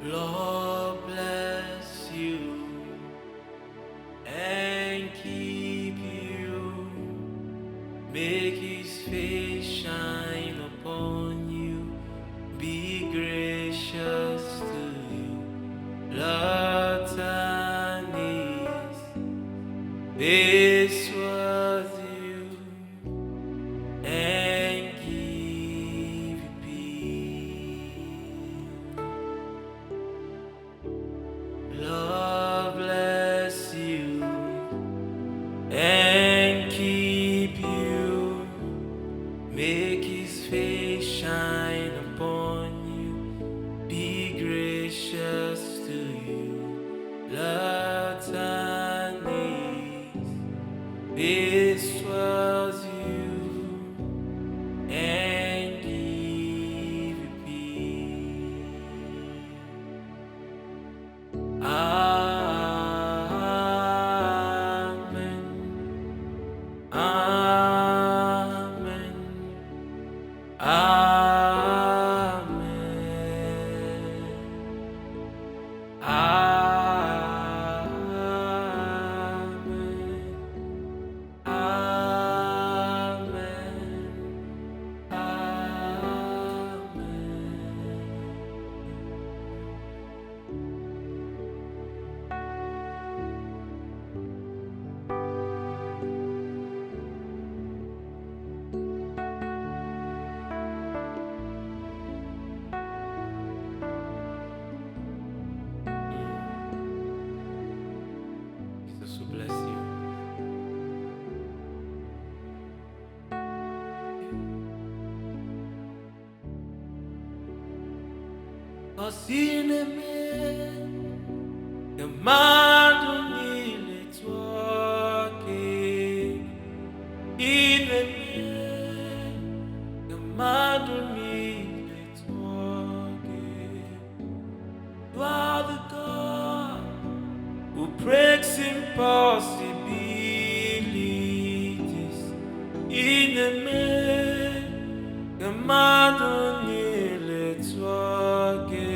Lord bless you and keep you. Make his face shine upon you. Be gracious to you. Lord turn his face towards you and give you peace. Lord bless you and keep you. Make his face shine upon you. Be gracious to you. Lord turn his face towards you and give you peace. Amen. Amen. Amen. Amen. Jesus will bless you. Osineme Yamadu nile twake Ineme Yamadu nile twake. You are the God who breaks impossibilities. Ineme Yamadu nile twake.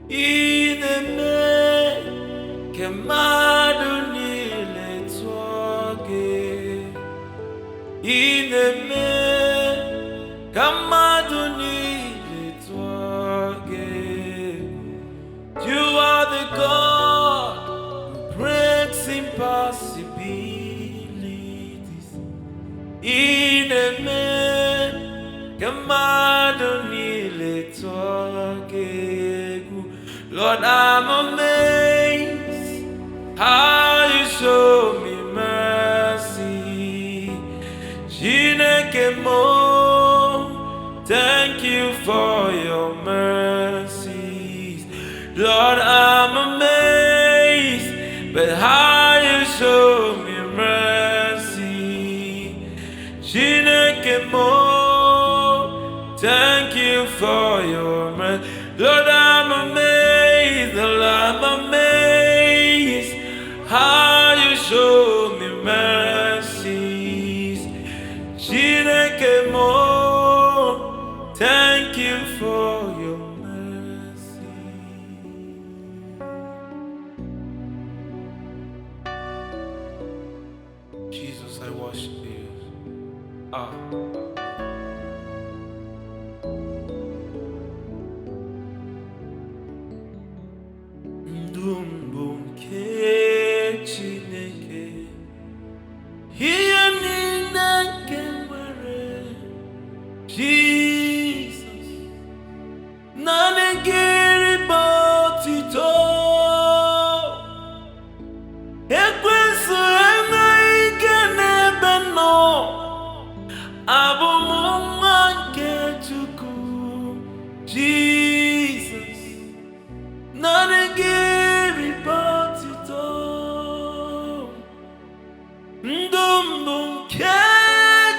Ineme Yamadu nile twake. Ineme Yamadu nile twake. You are the God who breaks impossibilities. Ineme Yamadu nile twake. Lord, I'm amazed how you show me mercy. Chineke mo, thank you for your mercies. Lord, I'm amazed by how you show me mercy. Chineke mo, thank you for your mercy. Lord, I'm amazed, Lord, I'm amazed how you show me mercies. Chineke mo, thank you for your mercy. Jesus, I worship you. Ndumbu nke Chineke, ihe niile nke nwere Jesus, naanị gị rịba otuto. Ekwensu enweghị ike n'ebe nọ, abụ m nwa nke Chukwu. Jesus, naanị gị rịba otuto. Ndụ mbụ nke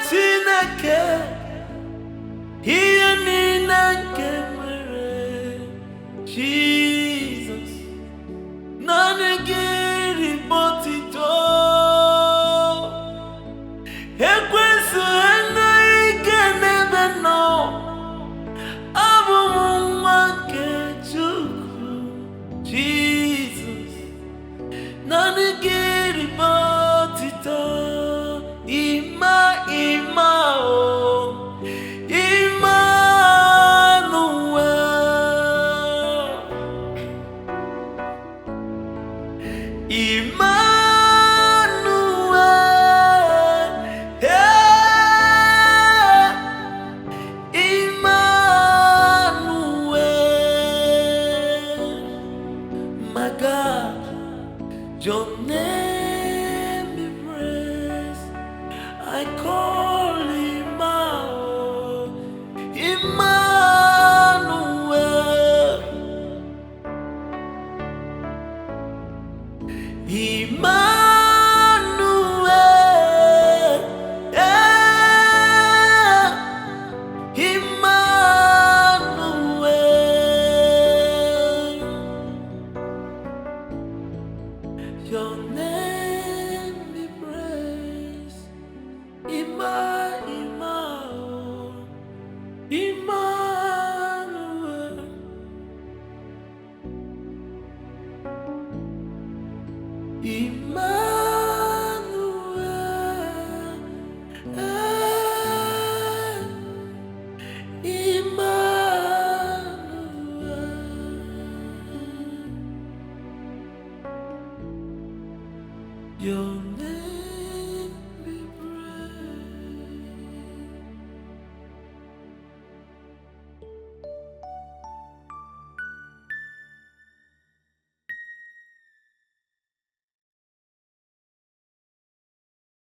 Chineke, ihe niile nke nwere Jesus, naanị gị rịba otuto. Ekwensu enweghị ike n'ebe nọ, abụ m nwa nke Chukwu. Him